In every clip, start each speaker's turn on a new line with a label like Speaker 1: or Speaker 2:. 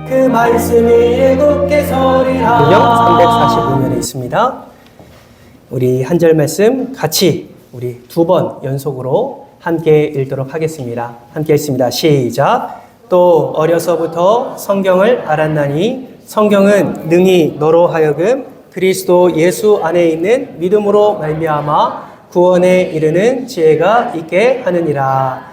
Speaker 1: 그 말씀이 일곱개 서리라. 문형 345면에 있습니다. 우리 한 절 말씀 같이 우리 2번 연속으로 함께 읽도록 하겠습니다. 함께 읽습니다. 시작. 또 어려서부터 성경을 알았나니 성경은 능히 너로 하여금 그리스도 예수 안에 있는 믿음으로 말미암아 구원에 이르는 지혜가 있게 하느니라.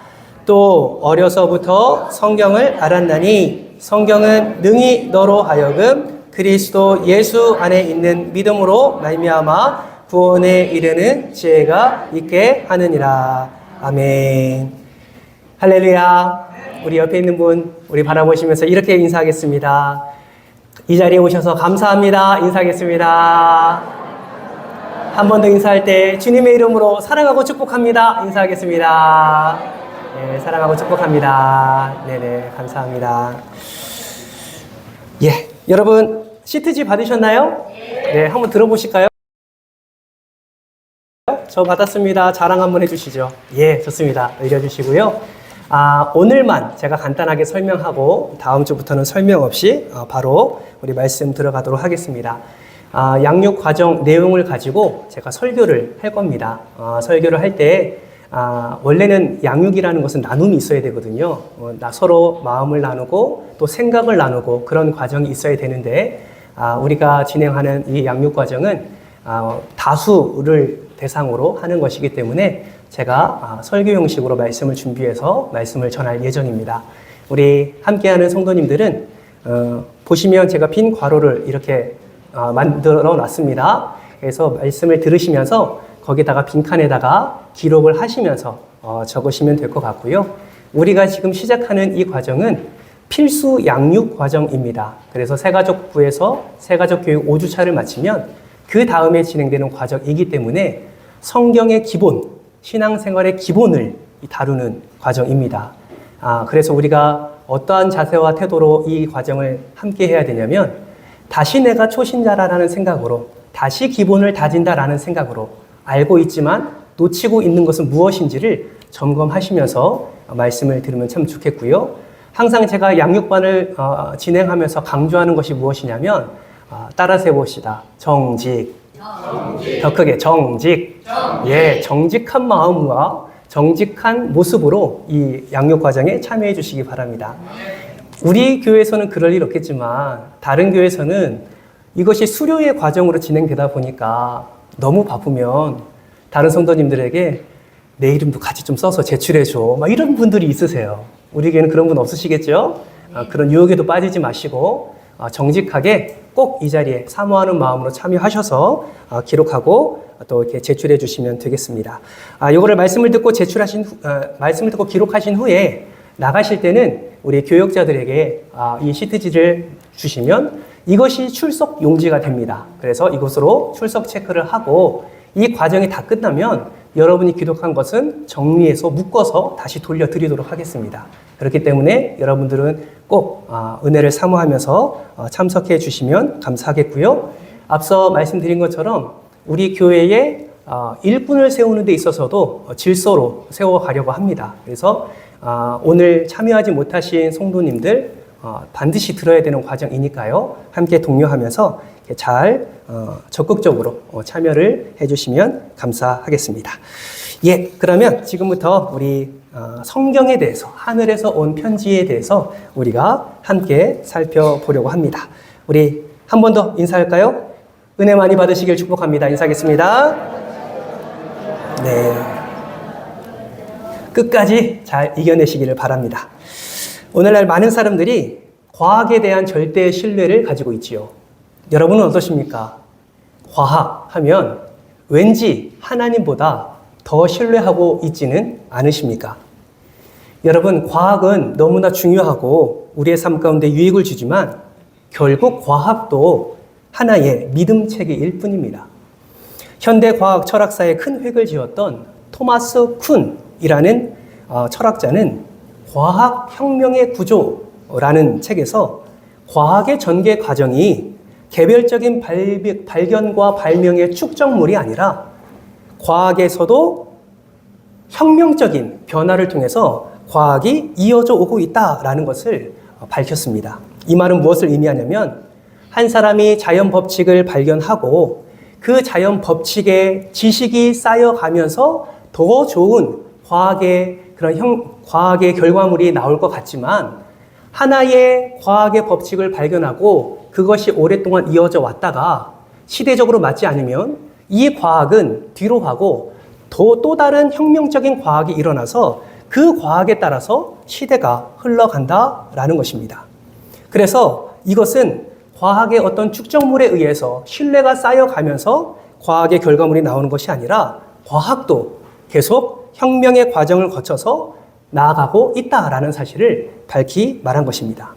Speaker 1: 또 어려서부터 성경을 알았나니 성경은 능히 너로 하여금 그리스도 예수 안에 있는 믿음으로 말미암아 구원에 이르는 지혜가 있게 하느니라. 아멘. 할렐루야. 우리 옆에 있는 분 우리 바라보시면서 이렇게 인사하겠습니다. 이 자리에 오셔서 감사합니다. 인사하겠습니다. 한 번 더 인사할 때 주님의 이름으로 사랑하고 축복합니다. 인사하겠습니다. 네, 사랑하고 축복합니다. 네네, 감사합니다. 예, 여러분 CTG 받으셨나요? 네, 한번 들어보실까요? 저 받았습니다. 자랑 한번 해주시죠. 예, 좋습니다. 올려주시고요. 오늘만 제가 간단하게 설명하고 다음 주부터는 설명 없이 바로 우리 말씀 들어가도록 하겠습니다. 양육 과정 내용을 가지고 제가 설교를 할 겁니다. 설교를 할 때 원래는 양육이라는 것은 나눔이 있어야 되거든요. 서로 마음을 나누고 또 생각을 나누고 그런 과정이 있어야 되는데 우리가 진행하는 이 양육 과정은 다수를 대상으로 하는 것이기 때문에 제가 설교 형식으로 말씀을 준비해서 말씀을 전할 예정입니다. 우리 함께하는 성도님들은 보시면 제가 빈 괄호를 이렇게 만들어 놨습니다. 그래서 말씀을 들으시면서 거기다가 빈칸에다가 기록을 하시면서 적으시면 될 것 같고요. 우리가 지금 시작하는 이 과정은 필수 양육 과정입니다. 그래서 새가족부에서 새가족교육 5주차를 마치면 그 다음에 진행되는 과정이기 때문에 성경의 기본, 신앙생활의 기본을 다루는 과정입니다. 그래서 우리가 어떠한 자세와 태도로 이 과정을 함께 해야 되냐면 다시 내가 초신자라는 생각으로 다시 기본을 다진다라는 생각으로 알고 있지만 놓치고 있는 것은 무엇인지를 점검하시면서 말씀을 들으면 참 좋겠고요. 항상 제가 양육반을 진행하면서 강조하는 것이 무엇이냐면 따라서 해봅시다. 정직. 더 크게 정직. 예, 정직한 마음과 정직한 모습으로 이 양육 과정에 참여해 주시기 바랍니다. 우리 교회에서는 그럴 일 없겠지만 다른 교회에서는 이것이 수료의 과정으로 진행되다 보니까 너무 바쁘면 다른 성도님들에게 내 이름도 같이 좀 써서 제출해줘. 막 이런 분들이 있으세요. 우리 교회는 그런 분 없으시겠죠? 그런 유혹에도 빠지지 마시고 정직하게 꼭 이 자리에 사모하는 마음으로 참여하셔서 기록하고 또 이렇게 제출해 주시면 되겠습니다. 요거를 말씀을 듣고 말씀을 듣고 기록하신 후에 나가실 때는 우리 교역자들에게 이 시트지를 주시면 이것이 출석 용지가 됩니다. 그래서 이곳으로 출석 체크를 하고 이 과정이 다 끝나면 여러분이 기록한 것은 정리해서 묶어서 다시 돌려드리도록 하겠습니다. 그렇기 때문에 여러분들은 꼭 은혜를 사모하면서 참석해 주시면 감사하겠고요. 앞서 말씀드린 것처럼 우리 교회에 일꾼을 세우는 데 있어서도 질서로 세워가려고 합니다. 그래서 오늘 참여하지 못하신 성도님들 반드시 들어야 되는 과정이니까요. 함께 독려하면서 잘 적극적으로 참여를 해주시면 감사하겠습니다. 예, 그러면 지금부터 우리 성경에 대해서, 하늘에서 온 편지에 대해서 우리가 함께 살펴보려고 합니다. 우리 한 번 더 인사할까요? 은혜 많이 받으시길 축복합니다. 인사하겠습니다. 네, 끝까지 잘 이겨내시기를 바랍니다. 오늘날 많은 사람들이 과학에 대한 절대 신뢰를 가지고 있지요. 여러분은 어떠십니까? 과학 하면 왠지 하나님보다 더 신뢰하고 있지는 않으십니까? 여러분, 과학은 너무나 중요하고 우리의 삶 가운데 유익을 주지만 결국 과학도 하나의 믿음 체계일 뿐입니다. 현대 과학 철학사에 큰 획을 지었던 토마스 쿤이라는 철학자는 과학혁명의 구조라는 책에서 과학의 전개 과정이 개별적인 발견과 발명의 축적물이 아니라 과학에서도 혁명적인 변화를 통해서 과학이 이어져 오고 있다라는 것을 밝혔습니다. 이 말은 무엇을 의미하냐면 한 사람이 자연 법칙을 발견하고 그 자연 법칙의 지식이 쌓여가면서 더 좋은 과학의 결과물이 나올 것 같지만 하나의 과학의 법칙을 발견하고 그것이 오랫동안 이어져 왔다가 시대적으로 맞지 않으면 이 과학은 뒤로 가고 또 다른 혁명적인 과학이 일어나서 그 과학에 따라서 시대가 흘러간다라는 것입니다. 그래서 이것은 과학의 어떤 축적물에 의해서 신뢰가 쌓여가면서 과학의 결과물이 나오는 것이 아니라 과학도 계속 혁명의 과정을 거쳐서 나아가고 있다라는 사실을 밝히 말한 것입니다.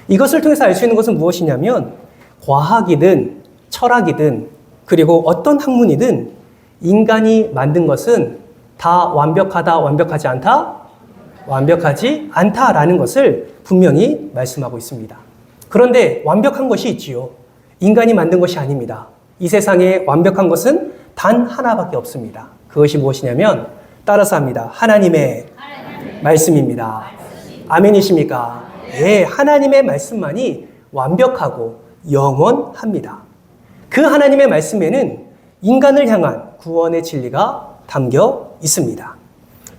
Speaker 1: 이것을 통해서 알 수 있는 것은 무엇이냐면 과학이든 철학이든 그리고 어떤 학문이든 인간이 만든 것은 다 완벽하다, 완벽하지 않다, 완벽하지 않다라는 것을 분명히 말씀하고 있습니다. 그런데 완벽한 것이 있지요. 인간이 만든 것이 아닙니다. 이 세상에 완벽한 것은 단 하나밖에 없습니다. 그것이 무엇이냐면 따라서 합니다. 하나님의 말씀입니다. 아멘이십니까? 예, 하나님의 말씀만이 완벽하고 영원합니다. 그 하나님의 말씀에는 인간을 향한 구원의 진리가 담겨 있습니다.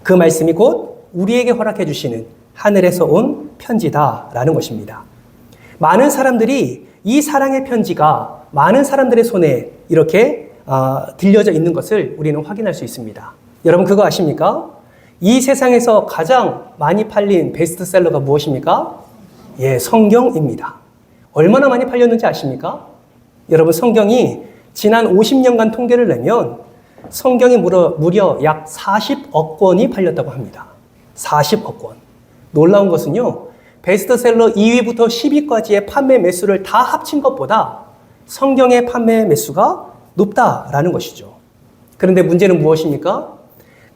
Speaker 1: 그 말씀이 곧 우리에게 허락해 주시는 하늘에서 온 편지다라는 것입니다. 많은 사람들이 이 사랑의 편지가 많은 사람들의 손에 이렇게 들려져 있는 것을 우리는 확인할 수 있습니다. 여러분 그거 아십니까? 이 세상에서 가장 많이 팔린 베스트셀러가 무엇입니까? 예, 성경입니다. 얼마나 많이 팔렸는지 아십니까? 여러분 성경이 지난 50년간 통계를 내면 성경이 무려 약 40억 권이 팔렸다고 합니다. 40억 권. 놀라운 것은요. 베스트셀러 2위부터 10위까지의 판매 매수를 다 합친 것보다 성경의 판매 매수가 높다라는 것이죠. 그런데 문제는 무엇입니까?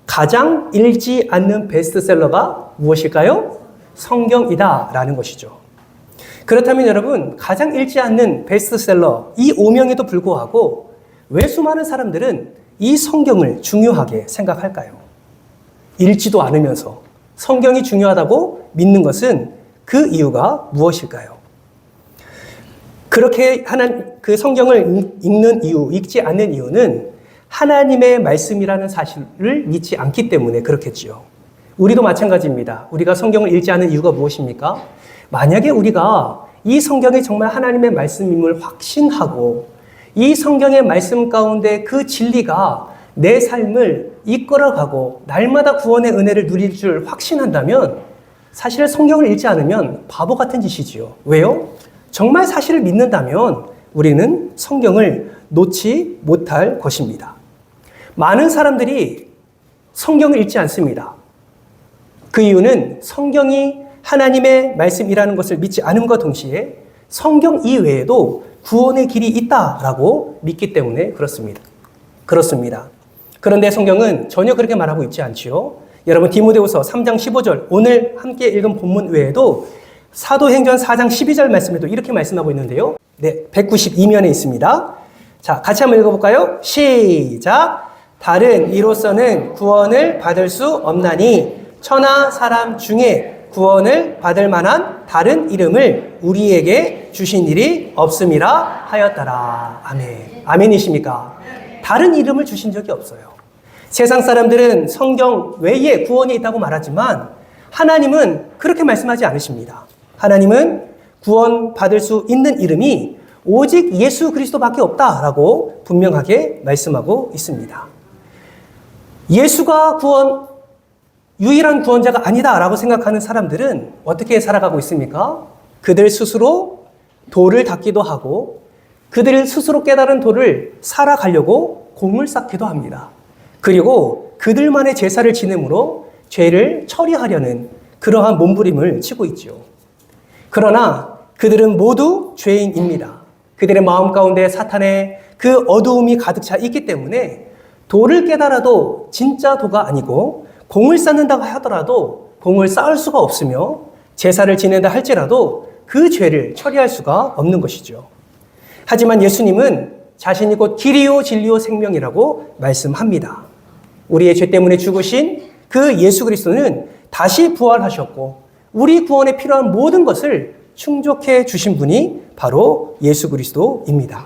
Speaker 1: 가장 읽지 않는 베스트셀러가 무엇일까요? 성경이다라는 것이죠. 그렇다면 여러분, 가장 읽지 않는 베스트셀러 이 오명에도 불구하고 왜 수많은 사람들은 이 성경을 중요하게 생각할까요? 읽지도 않으면서 성경이 중요하다고 믿는 것은 그 이유가 무엇일까요? 그렇게 그 성경을 읽는 이유, 읽지 않는 이유는 하나님의 말씀이라는 사실을 믿지 않기 때문에 그렇겠지요. 우리도 마찬가지입니다. 우리가 성경을 읽지 않는 이유가 무엇입니까? 만약에 우리가 이 성경이 정말 하나님의 말씀임을 확신하고 이 성경의 말씀 가운데 그 진리가 내 삶을 이끌어가고 날마다 구원의 은혜를 누릴 줄 확신한다면 사실 성경을 읽지 않으면 바보 같은 짓이지요. 왜요? 정말 사실을 믿는다면 우리는 성경을 놓지 못할 것입니다. 많은 사람들이 성경을 읽지 않습니다. 그 이유는 성경이 하나님의 말씀이라는 것을 믿지 않음과 동시에 성경 이외에도 구원의 길이 있다라고 믿기 때문에 그렇습니다. 그런데 성경은 전혀 그렇게 말하고 있지 않지요. 여러분 디모데후서 3장 15절 오늘 함께 읽은 본문 외에도 사도행전 4장 12절 말씀에도 이렇게 말씀하고 있는데요. 네, 192면에 있습니다. 자, 같이 한번 읽어볼까요? 시작! 다른 이로서는 구원을 받을 수 없나니 천하 사람 중에 구원을 받을 만한 다른 이름을 우리에게 주신 일이 없음이라 하였더라. 아멘. 아멘이십니까? 다른 이름을 주신 적이 없어요. 세상 사람들은 성경 외에 구원이 있다고 말하지만 하나님은 그렇게 말씀하지 않으십니다. 하나님은 구원 받을 수 있는 이름이 오직 예수 그리스도밖에 없다라고 분명하게 말씀하고 있습니다. 예수가 유일한 구원자가 아니다라고 생각하는 사람들은 어떻게 살아가고 있습니까? 그들 스스로 도를 닦기도 하고 그들 스스로 깨달은 도를 살아가려고 공을 쌓기도 합니다. 그리고 그들만의 제사를 지냄으로 죄를 처리하려는 그러한 몸부림을 치고 있죠. 그러나 그들은 모두 죄인입니다. 그들의 마음 가운데 사탄의 그 어두움이 가득 차 있기 때문에 도를 깨달아도 진짜 도가 아니고 공을 쌓는다고 하더라도 공을 쌓을 수가 없으며 제사를 지낸다 할지라도 그 죄를 처리할 수가 없는 것이죠. 하지만 예수님은 자신이 곧 길이요 진리요 생명이라고 말씀합니다. 우리의 죄 때문에 죽으신 그 예수 그리스도는 다시 부활하셨고 우리 구원에 필요한 모든 것을 충족해 주신 분이 바로 예수 그리스도입니다.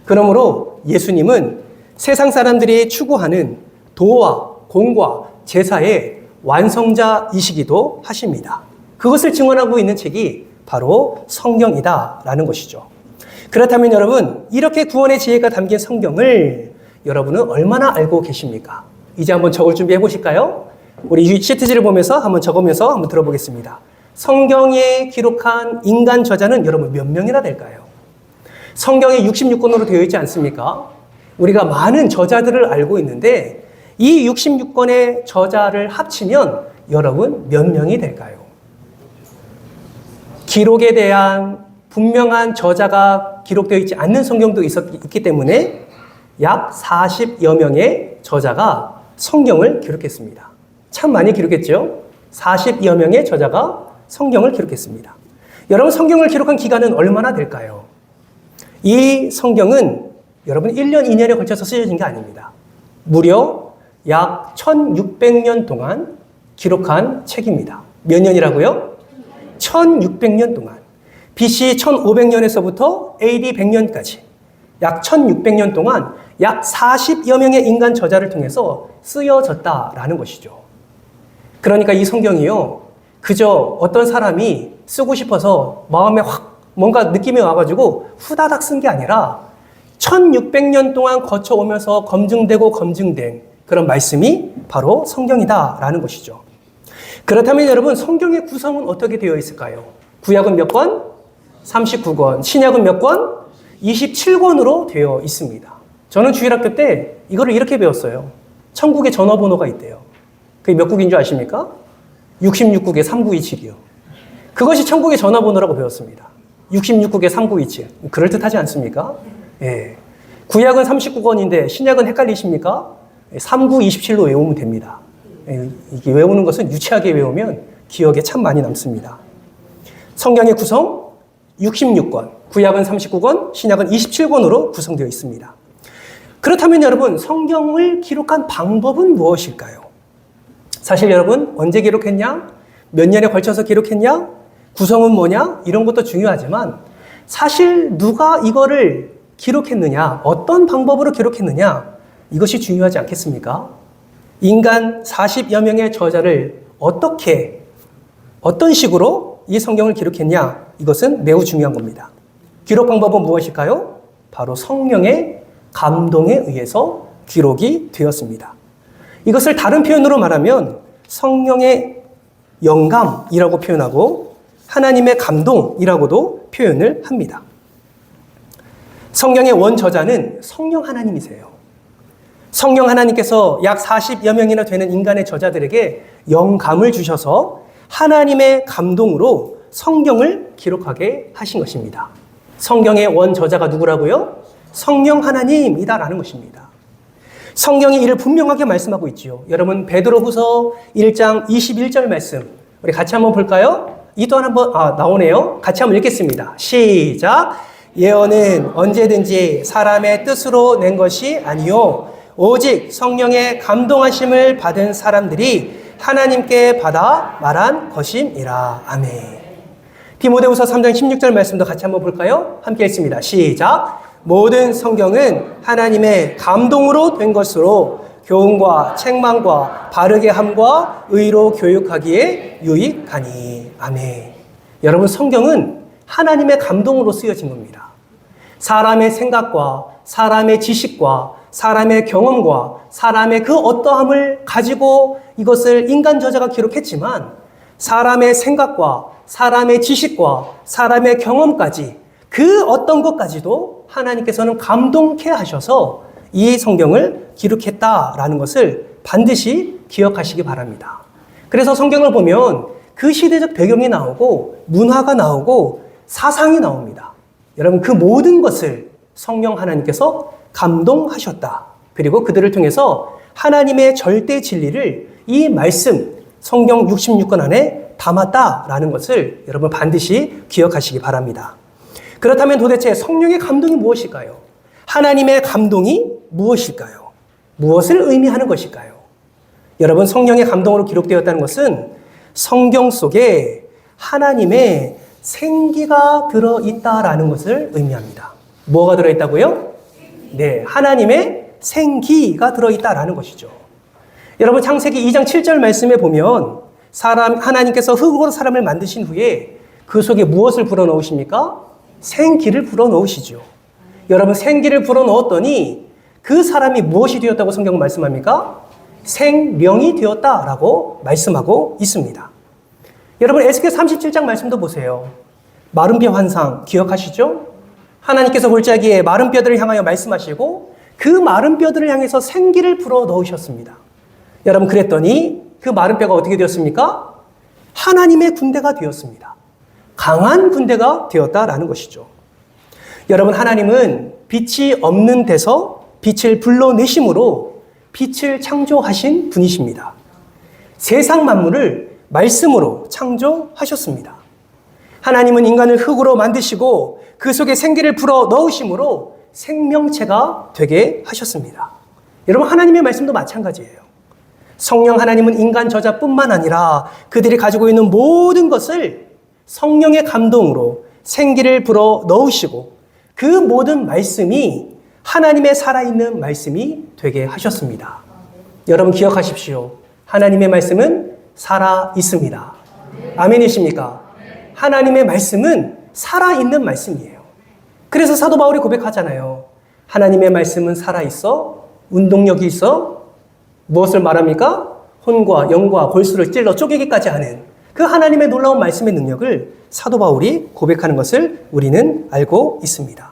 Speaker 1: 그러므로 예수님은 세상 사람들이 추구하는 도와 공과 제사의 완성자이시기도 하십니다. 그것을 증언하고 있는 책이 바로 성경이다라는 것이죠. 그렇다면 여러분, 이렇게 구원의 지혜가 담긴 성경을 여러분은 얼마나 알고 계십니까? 이제 한번 적을 준비해 보실까요? 우리 시트지를 보면서 한번 적으면서 한번 들어보겠습니다. 성경에 기록한 인간 저자는 여러분 몇 명이나 될까요? 성경에 66권으로 되어 있지 않습니까? 우리가 많은 저자들을 알고 있는데 이 66권의 저자를 합치면 여러분 몇 명이 될까요? 기록에 대한 분명한 저자가 기록되어 있지 않는 성경도 있기 때문에 약 40여 명의 저자가 성경을 기록했습니다. 참 많이 기록했죠? 40여 명의 저자가 성경을 기록했습니다. 여러분, 성경을 기록한 기간은 얼마나 될까요? 이 성경은 여러분 1년, 2년에 걸쳐서 쓰여진 게 아닙니다. 무려 약 1600년 동안 기록한 책입니다. 몇 년이라고요? 1600년 동안. BC 1500년에서부터 AD 100년까지 약 1600년 동안 약 40여 명의 인간 저자를 통해서 쓰여졌다라는 것이죠. 그러니까 이 성경이요, 그저 어떤 사람이 쓰고 싶어서 마음에 확 뭔가 느낌이 와가지고 후다닥 쓴 게 아니라 1600년 동안 거쳐오면서 검증되고 검증된 그런 말씀이 바로 성경이다라는 것이죠. 그렇다면 여러분, 성경의 구성은 어떻게 되어 있을까요? 구약은 몇 권? 39권. 신약은 몇 권? 27권으로 되어 있습니다. 저는 주일학교 때 이거를 이렇게 배웠어요. 천국에 전화번호가 있대요. 그게 몇 국인 줄 아십니까? 66국에 3927이요. 그것이 천국의 전화번호라고 배웠습니다. 66국에 3927. 그럴듯하지 않습니까? 예. 구약은 39권인데 신약은 헷갈리십니까? 3927로 외우면 됩니다. 예. 이게 외우는 것은 유치하게 외우면 기억에 참 많이 남습니다. 성경의 구성 66권, 구약은 39권, 신약은 27권으로 구성되어 있습니다. 그렇다면 여러분, 성경을 기록한 방법은 무엇일까요? 사실 여러분, 언제 기록했냐? 몇 년에 걸쳐서 기록했냐? 구성은 뭐냐? 이런 것도 중요하지만 사실 누가 이거를 기록했느냐? 어떤 방법으로 기록했느냐? 이것이 중요하지 않겠습니까? 인간 40여 명의 저자를 어떤 식으로 이 성경을 기록했냐? 이것은 매우 중요한 겁니다. 기록 방법은 무엇일까요? 바로 성령의 감동에 의해서 기록이 되었습니다. 이것을 다른 표현으로 말하면 성령의 영감이라고 표현하고 하나님의 감동이라고도 표현을 합니다. 성경의 원저자는 성령 하나님이세요. 성령 하나님께서 약 40여 명이나 되는 인간의 저자들에게 영감을 주셔서 하나님의 감동으로 성경을 기록하게 하신 것입니다. 성경의 원저자가 누구라고요? 성령 하나님이다라는 것입니다. 성경이 이를 분명하게 말씀하고 있지요. 여러분, 베드로후서 1장 21절 말씀 우리 같이 한번 볼까요? 이 또한 한번 나오네요. 같이 한번 읽겠습니다. 시작. 예언은 언제든지 사람의 뜻으로 낸 것이 아니요 오직 성령의 감동하심을 받은 사람들이 하나님께 받아 말한 것임이라. 아멘. 디모데후서 3장 16절 말씀도 같이 한번 볼까요? 함께 읽습니다. 시작. 모든 성경은 하나님의 감동으로 된 것으로 교훈과 책망과 바르게 함과 의로 교육하기에 유익하니. 아멘. 여러분, 성경은 하나님의 감동으로 쓰여진 겁니다. 사람의 생각과 사람의 지식과 사람의 경험과 사람의 그 어떠함을 가지고 이것을 인간 저자가 기록했지만 사람의 생각과 사람의 지식과 사람의 경험까지 그 어떤 것까지도 하나님께서는 감동케 하셔서 이 성경을 기록했다라는 것을 반드시 기억하시기 바랍니다. 그래서 성경을 보면 그 시대적 배경이 나오고 문화가 나오고 사상이 나옵니다. 여러분, 그 모든 것을 성령 하나님께서 감동하셨다. 그리고 그들을 통해서 하나님의 절대 진리를 이 말씀 성경 66권 안에 담았다라는 것을 여러분 반드시 기억하시기 바랍니다. 그렇다면 도대체 성령의 감동이 무엇일까요? 하나님의 감동이 무엇일까요? 무엇을 의미하는 것일까요? 여러분, 성령의 감동으로 기록되었다는 것은 성경 속에 하나님의 생기가 들어있다라는 것을 의미합니다. 뭐가 들어있다고요? 네, 하나님의 생기가 들어있다라는 것이죠. 여러분 창세기 2장 7절 말씀에 보면 하나님께서 흙으로 사람을 만드신 후에 그 속에 무엇을 불어넣으십니까? 생기를 불어넣으시죠. 여러분 생기를 불어넣었더니 그 사람이 무엇이 되었다고 성경은 말씀합니까? 생명이 되었다라고 말씀하고 있습니다. 여러분 에스겔 37장 말씀도 보세요. 마른 뼈 환상 기억하시죠? 하나님께서 골짜기에 마른 뼈들을 향하여 말씀하시고 그 마른 뼈들을 향해서 생기를 불어넣으셨습니다. 여러분 그랬더니 그 마른 뼈가 어떻게 되었습니까? 하나님의 군대가 되었습니다. 강한 군대가 되었다라는 것이죠. 여러분 하나님은 빛이 없는 데서 빛을 불러내심으로 빛을 창조하신 분이십니다. 세상 만물을 말씀으로 창조하셨습니다. 하나님은 인간을 흙으로 만드시고 그 속에 생기를 불어넣으심으로 생명체가 되게 하셨습니다. 여러분 하나님의 말씀도 마찬가지예요. 성령 하나님은 인간 저자뿐만 아니라 그들이 가지고 있는 모든 것을 성령의 감동으로 생기를 불어넣으시고 그 모든 말씀이 하나님의 살아있는 말씀이 되게 하셨습니다. 여러분 기억하십시오. 하나님의 말씀은 살아있습니다. 아멘이십니까? 하나님의 말씀은 살아있는 말씀이에요. 그래서 사도 바울이 고백하잖아요. 하나님의 말씀은 살아있어 운동력이 있어 무엇을 말합니까? 혼과 영과 골수를 찔러 쪼개기까지 하는 그 하나님의 놀라운 말씀의 능력을 사도 바울이 고백하는 것을 우리는 알고 있습니다.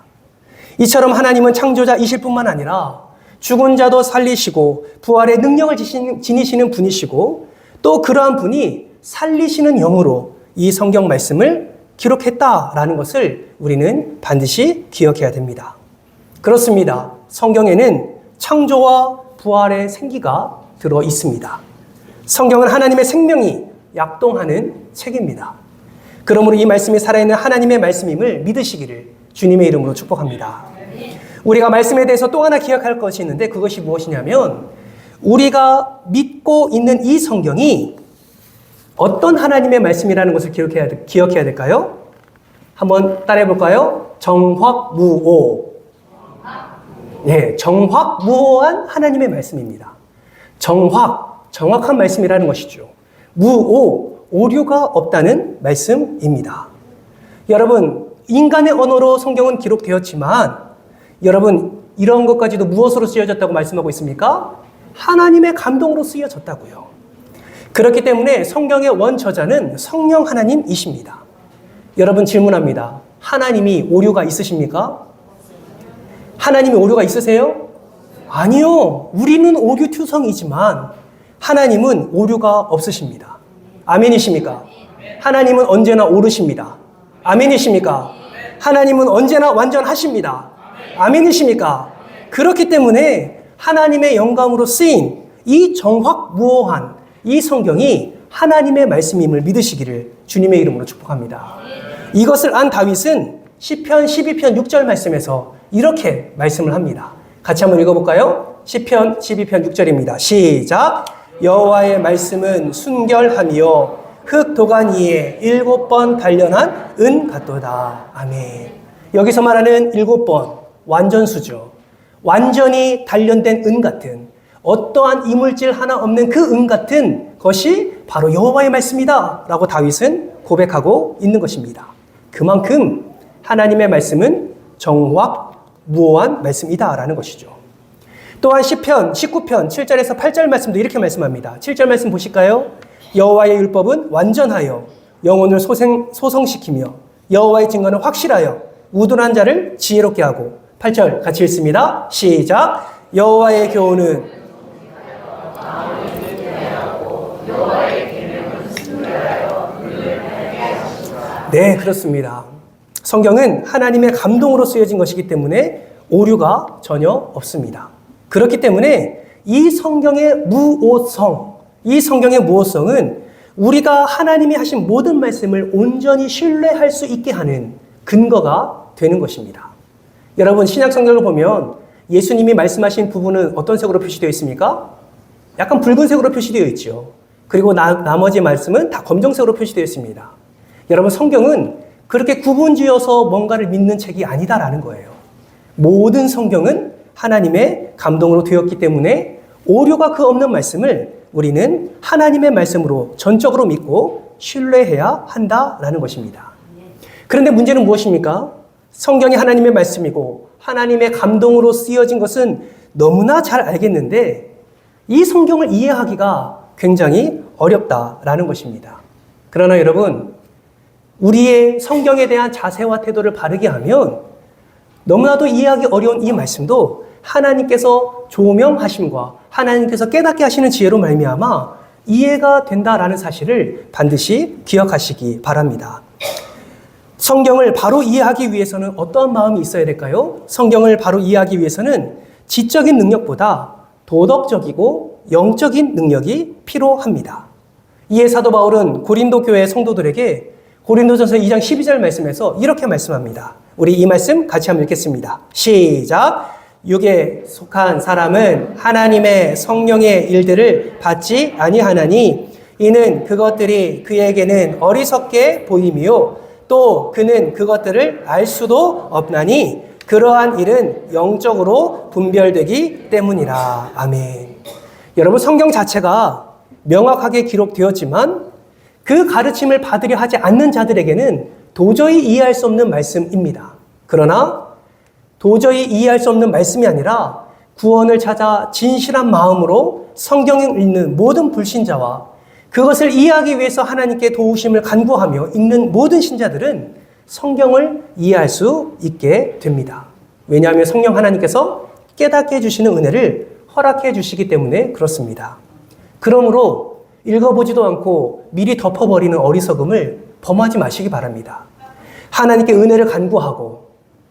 Speaker 1: 이처럼 하나님은 창조자이실 뿐만 아니라 죽은 자도 살리시고 부활의 능력을 지니시는 분이시고 또 그러한 분이 살리시는 영으로 이 성경 말씀을 기록했다라는 것을 우리는 반드시 기억해야 됩니다. 그렇습니다. 성경에는 창조와 부활의 생기가 들어 있습니다. 성경은 하나님의 생명이 약동하는 책입니다. 그러므로 이 말씀이 살아있는 하나님의 말씀임을 믿으시기를 주님의 이름으로 축복합니다. 우리가 말씀에 대해서 또 하나 기억할 것이 있는데 그것이 무엇이냐면 우리가 믿고 있는 이 성경이 어떤 하나님의 말씀이라는 것을 기억해야 될까요? 한번 따라해 볼까요? 정확무오. 네, 정확무오한 하나님의 말씀입니다. 정확한 말씀이라는 것이죠. 무오, 오류가 없다는 말씀입니다. 여러분, 인간의 언어로 성경은 기록되었지만 여러분, 이런 것까지도 무엇으로 쓰여졌다고 말씀하고 있습니까? 하나님의 감동으로 쓰여졌다고요. 그렇기 때문에 성경의 원저자는 성령 하나님이십니다. 여러분 질문합니다. 하나님이 오류가 있으십니까? 하나님이 오류가 있으세요? 아니요. 우리는 오류투성이지만 하나님은 오류가 없으십니다. 아멘이십니까? 하나님은 언제나 옳으십니다. 아멘이십니까? 하나님은 언제나 완전하십니다. 아멘이십니까? 그렇기 때문에 하나님의 영감으로 쓰인 이 정확무오한 이 성경이 하나님의 말씀임을 믿으시기를 주님의 이름으로 축복합니다. 이것을 안 다윗은 시편 12편 6절 말씀에서 이렇게 말씀을 합니다. 같이 한번 읽어볼까요? 시편 12편 6절입니다. 시작! 여호와의 말씀은 순결하며 흙 도간 위에 7번 단련한 은 같도다. 아멘. 여기서 말하는 7번 완전수죠. 완전히 단련된 은 같은 어떠한 이물질 하나 없는 그 은 같은 것이 바로 여호와의 말씀이다 라고 다윗은 고백하고 있는 것입니다. 그만큼 하나님의 말씀은 정확무오한 말씀이다 라는 것이죠. 또한 시편 19편 7절에서 8절 말씀도 이렇게 말씀합니다. 7절 말씀 보실까요? 여호와의 율법은 완전하여 영혼을 소성시키며 여호와의 증거는 확실하여 우둔한 자를 지혜롭게 하고 8절 같이 읽습니다. 시작! 여호와의 교훈은 네, 그렇습니다. 성경은 하나님의 감동으로 쓰여진 것이기 때문에 오류가 전혀 없습니다. 그렇기 때문에 이 성경의 무오성은 우리가 하나님이 하신 모든 말씀을 온전히 신뢰할 수 있게 하는 근거가 되는 것입니다. 여러분, 신약 성경을 보면 예수님이 말씀하신 부분은 어떤 색으로 표시되어 있습니까? 약간 붉은색으로 표시되어 있죠. 그리고 나머지 말씀은 다 검정색으로 표시되어 있습니다. 여러분, 성경은 그렇게 구분지어서 뭔가를 믿는 책이 아니다라는 거예요. 모든 성경은 하나님의 감동으로 되었기 때문에 오류가 그 없는 말씀을 우리는 하나님의 말씀으로 전적으로 믿고 신뢰해야 한다라는 것입니다. 그런데 문제는 무엇입니까? 성경이 하나님의 말씀이고 하나님의 감동으로 쓰여진 것은 너무나 잘 알겠는데 이 성경을 이해하기가 굉장히 어렵다라는 것입니다. 그러나 여러분, 우리의 성경에 대한 자세와 태도를 바르게 하면 너무나도 이해하기 어려운 이 말씀도 하나님께서 조명하심과 하나님께서 깨닫게 하시는 지혜로 말미암아 이해가 된다라는 사실을 반드시 기억하시기 바랍니다. 성경을 바로 이해하기 위해서는 어떠한 마음이 있어야 될까요? 성경을 바로 이해하기 위해서는 지적인 능력보다 도덕적이고 영적인 능력이 필요합니다. 이에 사도 바울은 고린도 교회 성도들에게 고린도전서 2장 12절 말씀에서 이렇게 말씀합니다. 우리 이 말씀 같이 한번 읽겠습니다. 시작! 육에 속한 사람은 하나님의 성령의 일들을 받지 아니하나니 이는 그것들이 그에게는 어리석게 보임이요 또 그는 그것들을 알 수도 없나니 그러한 일은 영적으로 분별되기 때문이라. 아멘. 여러분, 성경 자체가 명확하게 기록되었지만 그 가르침을 받으려 하지 않는 자들에게는 도저히 이해할 수 없는 말씀입니다. 그러나 도저히 이해할 수 없는 말씀이 아니라 구원을 찾아 진실한 마음으로 성경을 읽는 모든 불신자와 그것을 이해하기 위해서 하나님께 도우심을 간구하며 읽는 모든 신자들은 성경을 이해할 수 있게 됩니다. 왜냐하면 성령 하나님께서 깨닫게 해주시는 은혜를 허락해 주시기 때문에 그렇습니다. 그러므로 읽어보지도 않고 미리 덮어버리는 어리석음을 범하지 마시기 바랍니다. 하나님께 은혜를 간구하고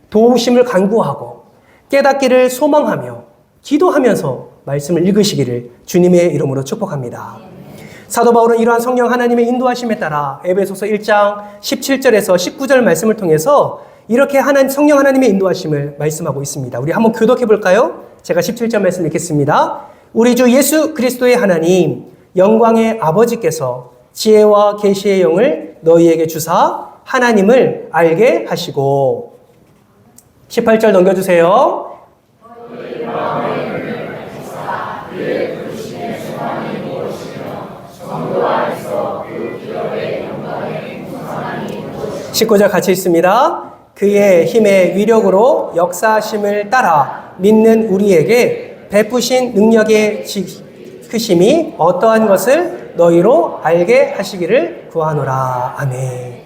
Speaker 1: 도우심을 간구하고 깨닫기를 소망하며 기도하면서 말씀을 읽으시기를 주님의 이름으로 축복합니다. 사도 바울은 이러한 성령 하나님의 인도하심에 따라 에베소서 1장 17절에서 19절 말씀을 통해서 이렇게 성령 하나님의 인도하심을 말씀하고 있습니다. 우리 한번 교독해 볼까요? 제가 17절 말씀 읽겠습니다. 우리 주 예수 그리스도의 하나님 영광의 아버지께서 지혜와 계시의 영을 너희에게 주사 하나님을 알게 하시고 18절 넘겨주세요. 십구 절 같이 있습니다. 그의 힘의 위력으로 역사하심을 따라 믿는 우리에게 베푸신 능력의 크심이 어떠한 것을 너희로 알게 하시기를 구하노라. 아멘.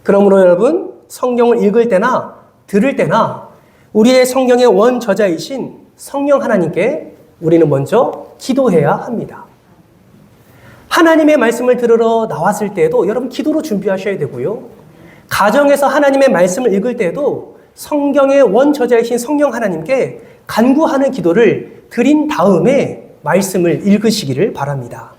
Speaker 1: 그러므로 여러분, 성경을 읽을 때나 들을 때나 우리의 성경의 원저자이신 성령 하나님께 우리는 먼저 기도해야 합니다. 하나님의 말씀을 들으러 나왔을 때에도 여러분 기도로 준비하셔야 되고요. 가정에서 하나님의 말씀을 읽을 때에도 성경의 원저자이신 성령 하나님께 간구하는 기도를 드린 다음에 말씀을 읽으시기를 바랍니다.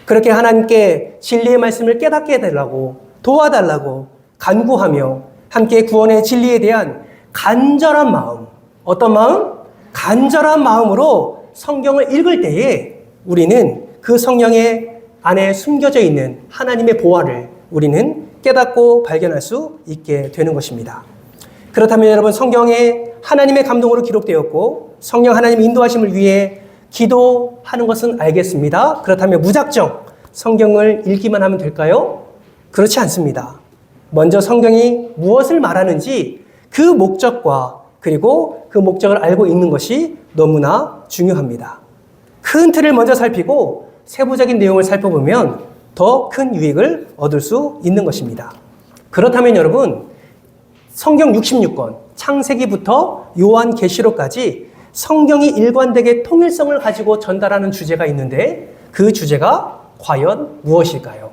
Speaker 1: 그렇게 하나님께 진리의 말씀을 깨닫게 해달라고 도와달라고 간구하며 함께 구원의 진리에 대한 간절한 마음, 어떤 마음? 간절한 마음으로 성경을 읽을 때에 우리는 그 성령의 안에 숨겨져 있는 하나님의 보화를 우리는 깨닫고 발견할 수 있게 되는 것입니다. 그렇다면 여러분, 성경에 하나님의 감동으로 기록되었고 성령 하나님 인도하심을 위해 기도하는 것은 알겠습니다. 그렇다면 무작정 성경을 읽기만 하면 될까요? 그렇지 않습니다. 먼저 성경이 무엇을 말하는지 그 목적과 그리고 그 목적을 알고 읽는 것이 너무나 중요합니다. 큰 틀을 먼저 살피고 세부적인 내용을 살펴보면 더 큰 유익을 얻을 수 있는 것입니다. 그렇다면 여러분, 성경 66권, 창세기부터 요한계시록까지 성경이 일관되게 통일성을 가지고 전달하는 주제가 있는데 그 주제가 과연 무엇일까요?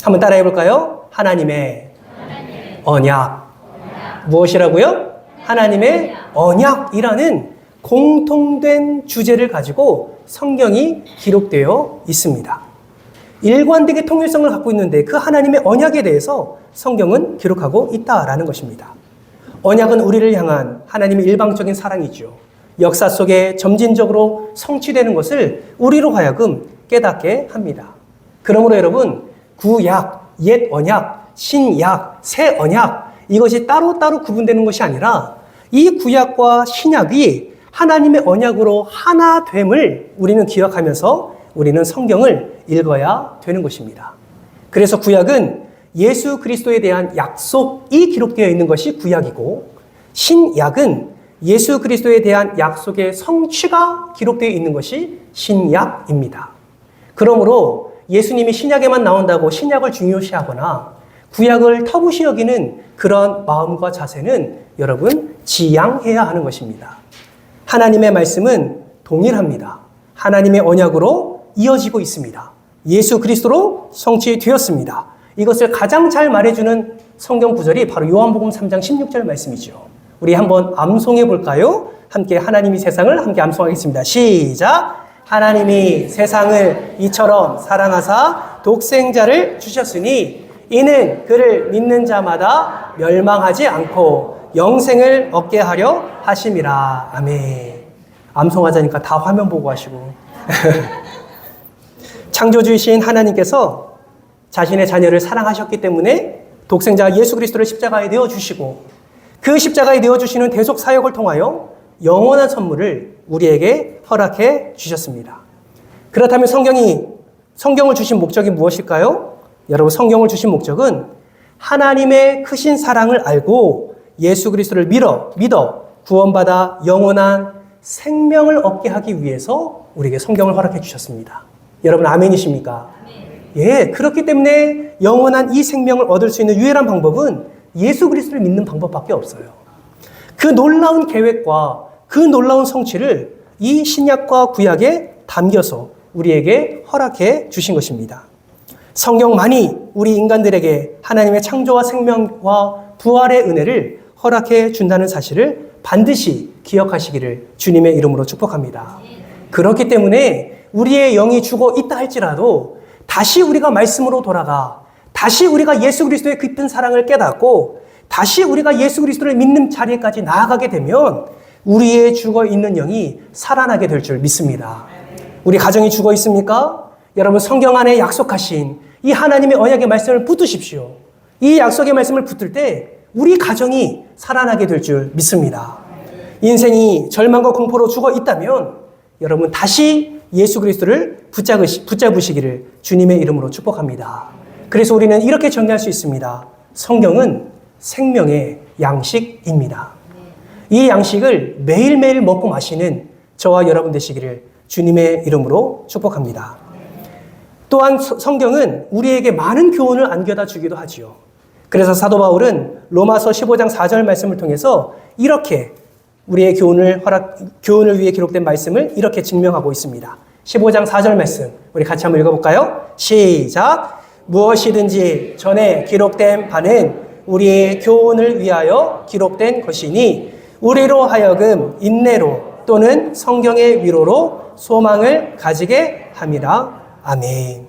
Speaker 1: 한번 따라해 볼까요? 하나님의 언약. 무엇이라고요? 하나님의 언약이라는 공통된 주제를 가지고 성경이 기록되어 있습니다. 일관되게 통일성을 갖고 있는데 그 하나님의 언약에 대해서 성경은 기록하고 있다라는 것입니다. 언약은 우리를 향한 하나님의 일방적인 사랑이죠. 역사 속에 점진적으로 성취되는 것을 우리로 하여금 깨닫게 합니다. 그러므로 여러분, 구약, 옛 언약 신약, 새 언약 이것이 따로따로 구분되는 것이 아니라 이 구약과 신약이 하나님의 언약으로 하나됨을 우리는 기억하면서 우리는 성경을 읽어야 되는 것입니다. 그래서 구약은 예수 그리스도에 대한 약속이 기록되어 있는 것이 구약이고 신약은 예수 그리스도에 대한 약속의 성취가 기록되어 있는 것이 신약입니다. 그러므로 예수님이 신약에만 나온다고 신약을 중요시하거나 구약을 터부시 여기는 그런 마음과 자세는 여러분 지양해야 하는 것입니다. 하나님의 말씀은 동일합니다. 하나님의 언약으로 이어지고 있습니다. 예수 그리스도로 성취되었습니다. 이것을 가장 잘 말해주는 성경 구절이 바로 요한복음 3장 16절 말씀이죠. 우리 한번 암송해 볼까요? 함께 하나님이 세상을 함께 암송하겠습니다. 시작! 하나님이 세상을 이처럼 사랑하사 독생자를 주셨으니 이는 그를 믿는 자마다 멸망하지 않고 영생을 얻게 하려 하심이라. 아멘. 암송하자니까 다 화면 보고 하시고. 창조주이신 하나님께서 자신의 자녀를 사랑하셨기 때문에 독생자 예수 그리스도를 십자가에 내어주시고 그 십자가에 내어주시는 대속 사역을 통하여 영원한 선물을 우리에게 허락해 주셨습니다. 그렇다면 성경을 주신 목적이 무엇일까요? 여러분, 성경을 주신 목적은 하나님의 크신 사랑을 알고 예수 그리스도를 믿어 구원받아 영원한 생명을 얻게 하기 위해서 우리에게 성경을 허락해 주셨습니다. 여러분, 아멘이십니까? 예, 그렇기 때문에 영원한 이 생명을 얻을 수 있는 유일한 방법은 예수 그리스도를 믿는 방법밖에 없어요. 그 놀라운 계획과 그 놀라운 성취를 이 신약과 구약에 담겨서 우리에게 허락해 주신 것입니다. 성경만이 우리 인간들에게 하나님의 창조와 생명과 부활의 은혜를 허락해 준다는 사실을 반드시 기억하시기를 주님의 이름으로 축복합니다. 그렇기 때문에 우리의 영이 죽어 있다 할지라도 다시 우리가 말씀으로 돌아가 다시 우리가 예수 그리스도의 깊은 사랑을 깨닫고 다시 우리가 예수 그리스도를 믿는 자리까지 나아가게 되면 우리의 죽어 있는 영이 살아나게 될 줄 믿습니다. 우리 가정이 죽어 있습니까? 여러분, 성경 안에 약속하신 이 하나님의 언약의 말씀을 붙드십시오. 이 약속의 말씀을 붙들 때 우리 가정이 살아나게 될 줄 믿습니다. 인생이 절망과 공포로 죽어 있다면 여러분 다시 예수 그리스도를 붙잡으시기를 주님의 이름으로 축복합니다. 그래서 우리는 이렇게 정리할 수 있습니다. 성경은 생명의 양식입니다. 이 양식을 매일매일 먹고 마시는 저와 여러분 되시기를 주님의 이름으로 축복합니다. 또한 성경은 우리에게 많은 교훈을 안겨다 주기도 하지요. 그래서 사도 바울은 로마서 15장 4절 말씀을 통해서 이렇게 우리의 교훈을 위해 기록된 말씀을 이렇게 증명하고 있습니다. 15장 4절 말씀 우리 같이 한번 읽어볼까요? 시작! 무엇이든지 전에 기록된 바는 우리의 교훈을 위하여 기록된 것이니 우리로 하여금 인내로 또는 성경의 위로로 소망을 가지게 함이라. 아멘.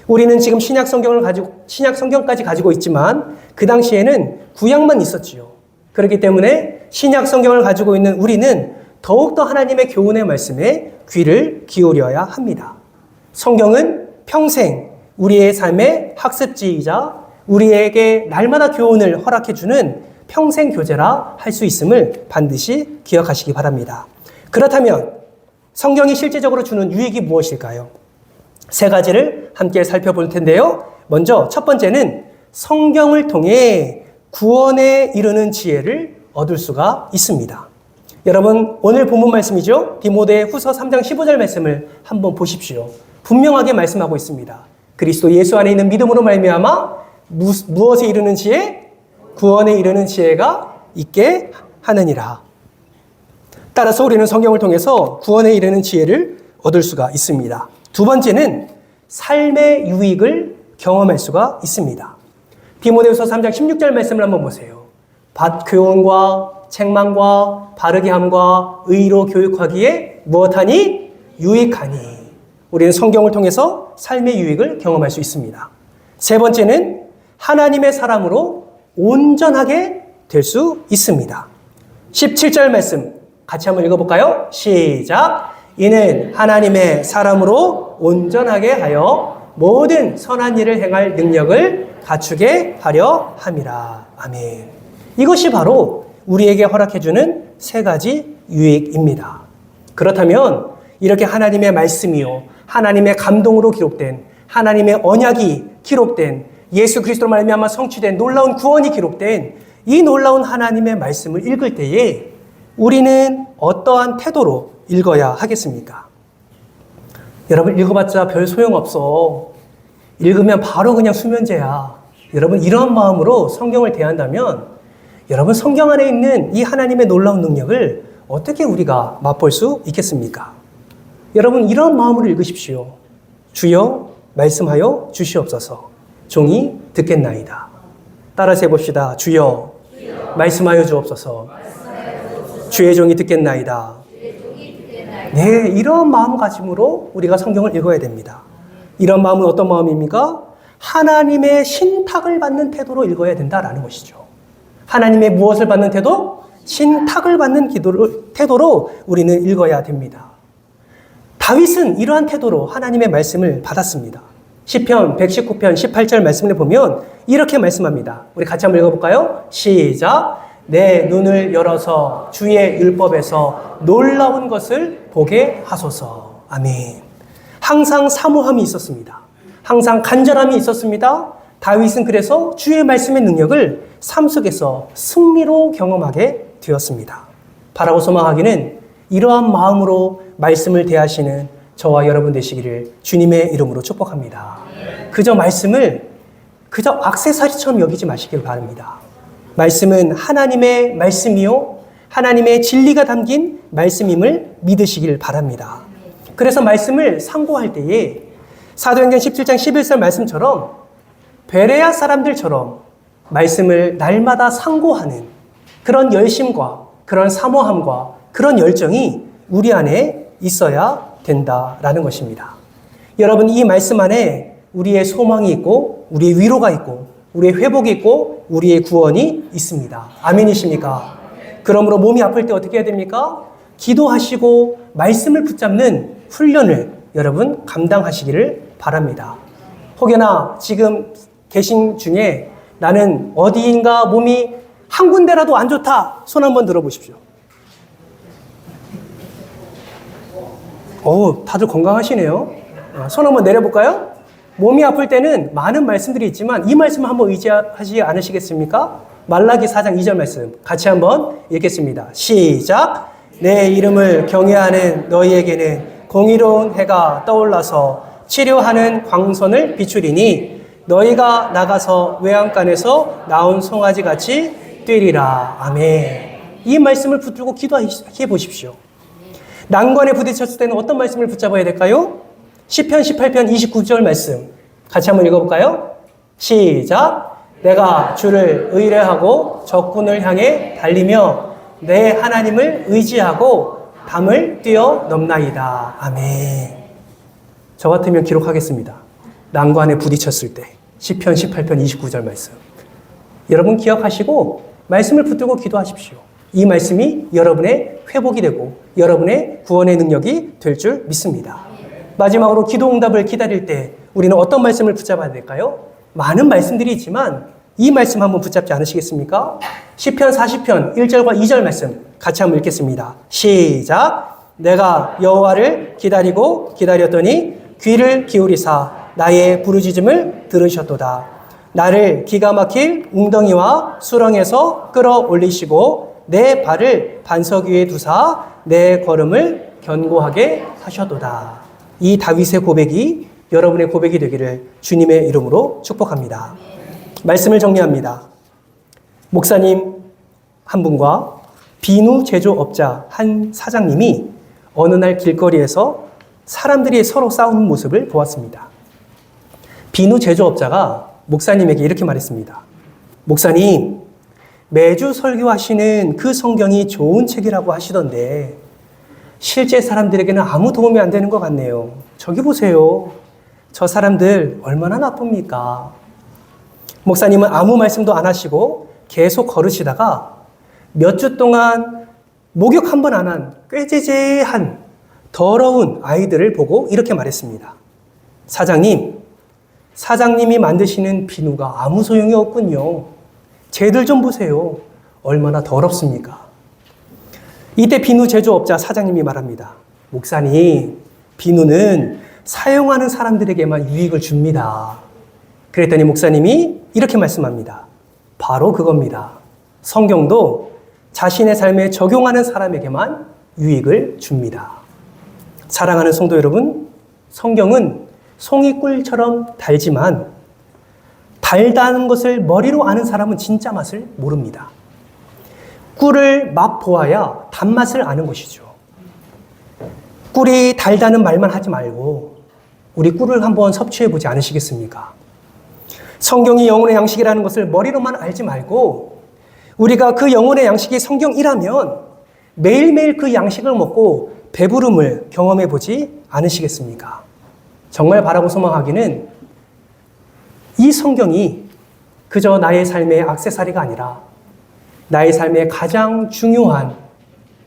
Speaker 1: 우리는 지금 신약 성경까지 가지고 있지만 그 당시에는 구약만 있었지요. 그렇기 때문에 신약 성경을 가지고 있는 우리는 더욱더 하나님의 교훈의 말씀에 귀를 기울여야 합니다. 성경은 평생 우리의 삶의 학습지이자 우리에게 날마다 교훈을 허락해주는 평생 교재라 할 수 있음을 반드시 기억하시기 바랍니다. 그렇다면 성경이 실제적으로 주는 유익이 무엇일까요? 세 가지를 함께 살펴볼 텐데요. 먼저 첫 번째는 성경을 통해 구원에 이르는 지혜를 얻을 수가 있습니다. 여러분, 오늘 본문 말씀이죠. 디모데 후서 3장 15절 말씀을 한번 보십시오. 분명하게 말씀하고 있습니다. 그리스도 예수 안에 있는 믿음으로 말미암아 무엇에 이르는 지혜? 구원에 이르는 지혜가 있게 하느니라. 따라서 우리는 성경을 통해서 구원에 이르는 지혜를 얻을 수가 있습니다. 두 번째는 삶의 유익을 경험할 수가 있습니다. 디모데후서 3장 16절 말씀을 한번 보세요. 교훈과 책망과 바르게 함과 의로 교육하기에 무엇하니? 유익하니. 우리는 성경을 통해서 삶의 유익을 경험할 수 있습니다. 세 번째는 하나님의 사람으로 온전하게 될 수 있습니다. 17절 말씀 같이 한번 읽어볼까요? 시작! 이는 하나님의 사람으로 온전하게 하여 모든 선한 일을 행할 능력을 갖추게 하려 함이라. 아멘. 이것이 바로 우리에게 허락해주는 세 가지 유익입니다. 그렇다면 이렇게 하나님의 말씀이요, 하나님의 감동으로 기록된, 하나님의 언약이 기록된, 예수 그리스도로 말미암아 성취된 놀라운 구원이 기록된 이 놀라운 하나님의 말씀을 읽을 때에 우리는 어떠한 태도로 읽어야 하겠습니까? 여러분, 읽어봤자 별 소용없어. 읽으면 바로 그냥 수면제야. 여러분, 이런 마음으로 성경을 대한다면 여러분, 성경 안에 있는 이 하나님의 놀라운 능력을 어떻게 우리가 맛볼 수 있겠습니까? 여러분, 이런 마음으로 읽으십시오. 주여 말씀하여 주시옵소서. 종이 듣겠나이다. 따라서 해봅시다. 주여 말씀하여 주옵소서. 주의 종이 듣겠나이다. 네, 이런 마음가짐으로 우리가 성경을 읽어야 됩니다. 이런 마음은 어떤 마음입니까? 하나님의 신탁을 받는 태도로 읽어야 된다라는 것이죠. 하나님의 무엇을 받는 태도? 신탁을 받는 태도로 우리는 읽어야 됩니다. 다윗은 이러한 태도로 하나님의 말씀을 받았습니다. 시편 119편 18절 말씀을 보면 이렇게 말씀합니다. 우리 같이 한번 읽어볼까요? 시작. 내 눈을 열어서 주의 율법에서 놀라운 것을 보게 하소서. 아멘. 항상 사모함이 있었습니다. 항상 간절함이 있었습니다. 다윗은 그래서 주의 말씀의 능력을 삶 속에서 승리로 경험하게 되었습니다. 바라고 소망하기는 이러한 마음으로 말씀을 대하시는 저와 여러분 되시기를 주님의 이름으로 축복합니다. 그저 말씀을 그저 액세서리처럼 여기지 마시길 바랍니다. 말씀은 하나님의 말씀이요, 하나님의 진리가 담긴 말씀임을 믿으시길 바랍니다. 그래서 말씀을 상고할 때에 사도행전 17장 11절 말씀처럼 베레아 사람들처럼 말씀을 날마다 상고하는 그런 열심과 그런 사모함과 그런 열정이 우리 안에 있어야 된다라는 것입니다. 여러분, 이 말씀 안에 우리의 소망이 있고 우리의 위로가 있고 우리의 회복이 있고 우리의 구원이 있습니다. 아멘이십니까? 그러므로 몸이 아플 때 어떻게 해야 됩니까? 기도하시고 말씀을 붙잡는 훈련을 여러분 감당하시기를 바랍니다. 혹여나 지금 계신 중에 나는 어디인가 몸이 한 군데라도 안 좋다. 손 한번 들어보십시오. 다들 건강하시네요. 손 한번 내려볼까요? 몸이 아플 때는 많은 말씀들이 있지만 이 말씀 한번 의지하지 않으시겠습니까? 말라기 4장 2절 말씀 같이 한번 읽겠습니다. 시작. 내 이름을 경외하는 너희에게는 공의로운 해가 떠올라서 치료하는 광선을 비추리니 너희가 나가서 외양간에서 나온 송아지같이 뛰리라. 아멘. 이 말씀을 붙들고 기도해 보십시오. 난관에 부딪혔을 때는 어떤 말씀을 붙잡아야 될까요? 시편 18편 29절 말씀 같이 한번 읽어볼까요? 시작. 내가 주를 의뢰하고 적군을 향해 달리며 내 하나님을 의지하고 담을 뛰어넘나이다. 아멘. 저 같으면 기록하겠습니다. 난관에 부딪혔을 때 시편 18편 29절 말씀 여러분 기억하시고 말씀을 붙들고 기도하십시오. 이 말씀이 여러분의 회복이 되고 여러분의 구원의 능력이 될 줄 믿습니다. 마지막으로 기도 응답을 기다릴 때 우리는 어떤 말씀을 붙잡아야 될까요? 많은 말씀들이 있지만 이 말씀 한번 붙잡지 않으시겠습니까? 시편 40편 1절과 2절 말씀 같이 한번 읽겠습니다. 시작. 내가 여호와를 기다리고 기다렸더니 귀를 기울이사 나의 부르짖음을 들으셨도다. 나를 기가 막힐 웅덩이와 수렁에서 끌어올리시고 내 발을 반석 위에 두사 내 걸음을 견고하게 하셨도다. 이 다윗의 고백이 여러분의 고백이 되기를 주님의 이름으로 축복합니다. 말씀을 정리합니다. 목사님 한 분과 비누 제조업자 한 사장님이 어느 날 길거리에서 사람들이 서로 싸우는 모습을 보았습니다. 비누 제조업자가 목사님에게 이렇게 말했습니다. 목사님, 매주 설교하시는 그 성경이 좋은 책이라고 하시던데 실제 사람들에게는 아무 도움이 안 되는 것 같네요. 저기 보세요. 저 사람들 얼마나 나쁩니까? 목사님은 아무 말씀도 안 하시고 계속 걸으시다가 몇 주 동안 목욕 한 번 안 한 꾀죄죄한 더러운 아이들을 보고 이렇게 말했습니다. 사장님, 사장님이 만드시는 비누가 아무 소용이 없군요. 쟤들 좀 보세요. 얼마나 더럽습니까? 이때 비누 제조업자 사장님이 말합니다. 목사님, 비누는 사용하는 사람들에게만 유익을 줍니다. 그랬더니 목사님이 이렇게 말씀합니다. 바로 그겁니다. 성경도 자신의 삶에 적용하는 사람에게만 유익을 줍니다. 사랑하는 성도 여러분, 성경은 송이꿀처럼 달지만 달다는 것을 머리로 아는 사람은 진짜 맛을 모릅니다. 꿀을 맛보아야 단맛을 아는 것이죠. 꿀이 달다는 말만 하지 말고 우리 꿀을 한번 섭취해 보지 않으시겠습니까? 성경이 영혼의 양식이라는 것을 머리로만 알지 말고 우리가 그 영혼의 양식이 성경이라면 매일매일 그 양식을 먹고 배부름을 경험해 보지 않으시겠습니까? 정말 바라고 소망하기는 이 성경이 그저 나의 삶의 액세서리가 아니라 나의 삶의 가장 중요한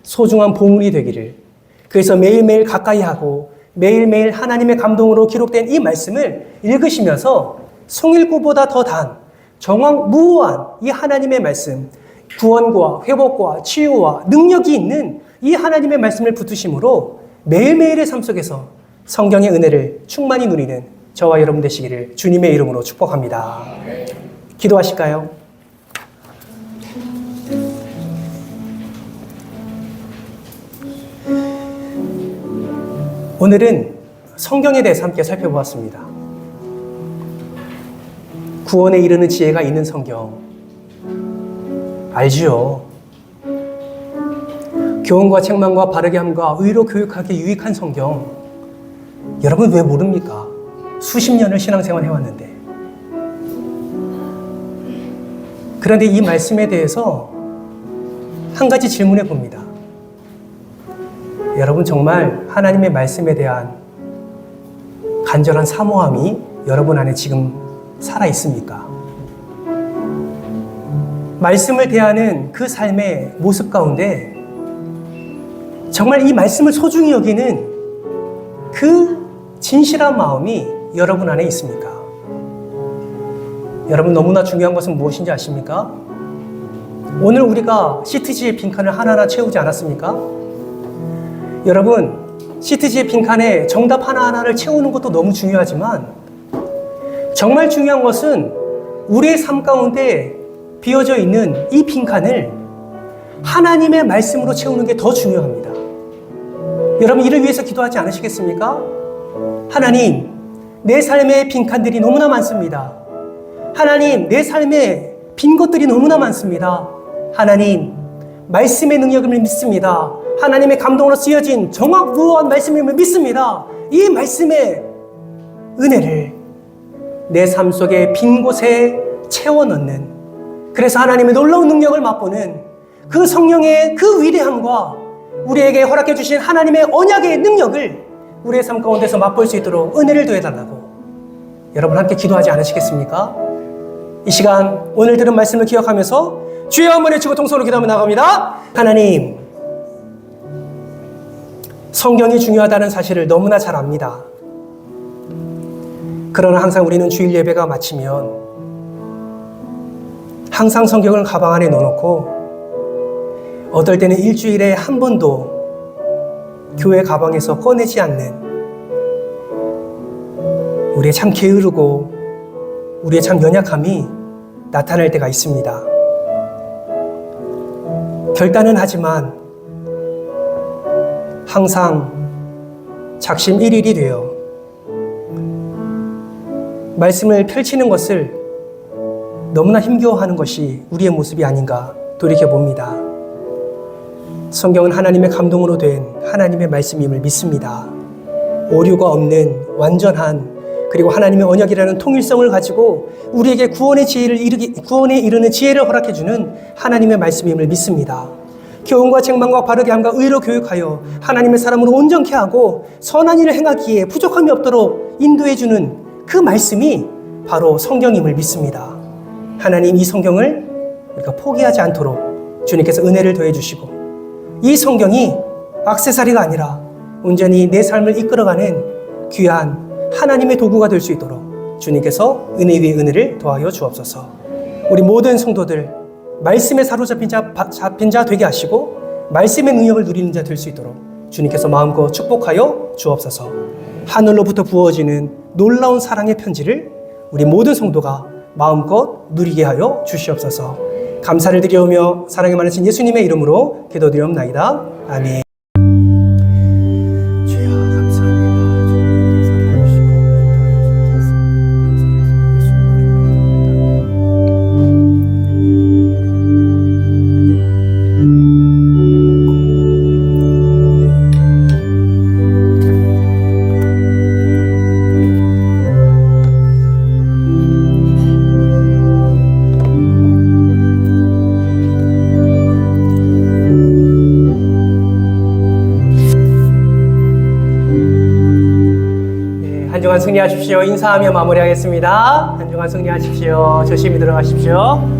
Speaker 1: 소중한 보물이 되기를, 그래서 매일매일 가까이 하고 매일매일 하나님의 감동으로 기록된 이 말씀을 읽으시면서 송일구보다 더 단 정확무오한 이 하나님의 말씀, 구원과 회복과 치유와 능력이 있는 이 하나님의 말씀을 붙드심으로 매일매일의 삶 속에서 성경의 은혜를 충만히 누리는 저와 여러분 되시기를 주님의 이름으로 축복합니다. 기도하실까요? 오늘은 성경에 대해서 함께 살펴보았습니다. 구원에 이르는 지혜가 있는 성경 알지요? 교훈과 책망과 바르게 함과 의로 교육하기에 유익한 성경 여러분 왜 모릅니까? 수십 년을 신앙생활 해왔는데. 그런데 이 말씀에 대해서 한 가지 질문해 봅니다. 여러분 정말 하나님의 말씀에 대한 간절한 사모함이 여러분 안에 지금 살아 있습니까? 말씀을 대하는 그 삶의 모습 가운데 정말 이 말씀을 소중히 여기는 그 진실한 마음이 여러분 안에 있습니까? 여러분 너무나 중요한 것은 무엇인지 아십니까? 오늘 우리가 시트지의 빈칸을 하나하나 채우지 않았습니까? 여러분 시트지의 빈칸에 정답 하나하나를 채우는 것도 너무 중요하지만 정말 중요한 것은 우리의 삶 가운데 비어져 있는 이 빈칸을 하나님의 말씀으로 채우는 게 더 중요합니다. 여러분 이를 위해서 기도하지 않으시겠습니까? 하나님, 내 삶의 빈칸들이 너무나 많습니다. 하나님, 내 삶에 빈 것들이 너무나 많습니다. 하나님, 말씀의 능력을 믿습니다. 하나님의 감동으로 쓰여진 정확무오한 말씀을 믿습니다. 이 말씀의 은혜를 내 삶 속에 빈 곳에 채워 넣는, 그래서 하나님의 놀라운 능력을 맛보는 그 성령의 그 위대함과 우리에게 허락해 주신 하나님의 언약의 능력을 우리의 삶 가운데서 맛볼 수 있도록 은혜를 더해달라고 여러분 함께 기도하지 않으시겠습니까? 이 시간 오늘 들은 말씀을 기억하면서 주여 한번 외치고 통성으로 기도하며 나갑니다. 하나님, 성경이 중요하다는 사실을 너무나 잘 압니다. 그러나 항상 우리는 주일 예배가 마치면 항상 성경을 가방 안에 넣어놓고 어떨 때는 일주일에 한 번도 교회 가방에서 꺼내지 않는 우리의 참 게으르고 우리의 참 연약함이 나타날 때가 있습니다. 결단은 하지만 항상 작심 일일이 되어 말씀을 펼치는 것을 너무나 힘겨워하는 것이 우리의 모습이 아닌가 돌이켜봅니다. 성경은 하나님의 감동으로 된 하나님의 말씀임을 믿습니다. 오류가 없는 완전한 그리고 하나님의 언약이라는 통일성을 가지고 우리에게 구원에 이르는 지혜를 허락해주는 하나님의 말씀임을 믿습니다. 교훈과 책망과 바르게 함과 의로 교육하여 하나님의 사람으로 온전케 하고 선한 일을 행하기에 부족함이 없도록 인도해주는 그 말씀이 바로 성경임을 믿습니다. 하나님, 이 성경을 우리가 포기하지 않도록 주님께서 은혜를 더해주시고 이 성경이 액세서리가 아니라 온전히 내 삶을 이끌어가는 귀한 하나님의 도구가 될 수 있도록 주님께서 은혜 위에 은혜를 더하여 주옵소서. 우리 모든 성도들 말씀에 사로잡힌 자 되게 하시고 말씀의 능력을 누리는 자 될 수 있도록 주님께서 마음껏 축복하여 주옵소서. 하늘로부터 부어지는 놀라운 사랑의 편지를 우리 모든 성도가 마음껏 누리게 하여 주시옵소서. 감사를 드리오며 사랑이 많으신 예수님의 이름으로 기도드리옵나이다. 아멘. 한 주간 승리하십시오. 인사하며 마무리하겠습니다. 한 주간 승리하십시오. 조심히 들어가십시오.